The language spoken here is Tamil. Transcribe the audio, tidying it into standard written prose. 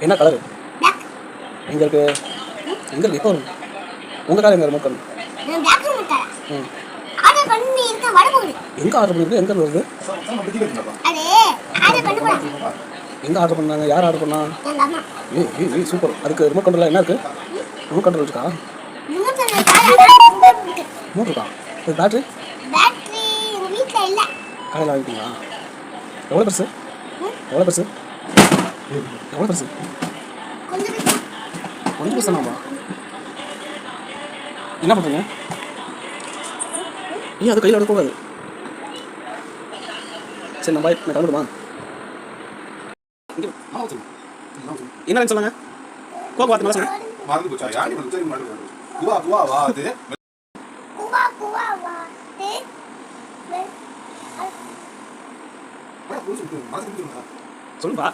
என்ன கலரு? black. எங்கே இருக்கு? எங்கே இருக்கு? எப்போ வரும்? உங்கள் கார் எங்கே ரிமோட் கார்? நான் black remote car. ம். ஆர்டர் பண்ணி இருக்க வர போகுது. எங்கே ஆர்டர் பண்ணிருக்கு? எங்கே வருது? அது ஆர்டர் பண்ண போறாங்க. எங்கே ஆர்டர் பண்ணாங்க? யார் ஆர்டர் பண்ணா? எங்க அம்மா. ஏய் சூப்பர். அதுக்கு ரிமோட் கண்ட்ரோல் என்ன இருக்கு? ரிமோட் கண்ட்ரோல் இருக்கா? remote control car இருக்கு. ரிமோட் இருக்கா? இது பேட்டரி? பேட்டரி எங்க வீட்ல இல்ல. கடையில் வாங்கிட்டீங்களா? எவ்வளோ பெருசு? எவ்வளோ பெருசு? எவ்வளோ பெருசு? கொஞ்சம் பெருசா. கொஞ்சம் பெருசு தானாப்பா? என்ன பண்ணுறீங்க? ஏன் அது கையில் எடுக்கக்கூடாது. சரி நான் பாய், நான் கிளம்பிடுமா? என்ன சொல்லுங்க? கோபம் வார்த்தை நல்லா சொல்லுங்க. மறந்து போச்சா? யாடி வந்து மாட்டேங்குது. குவா வா அது. குவா வா. சொல்லுப்பா.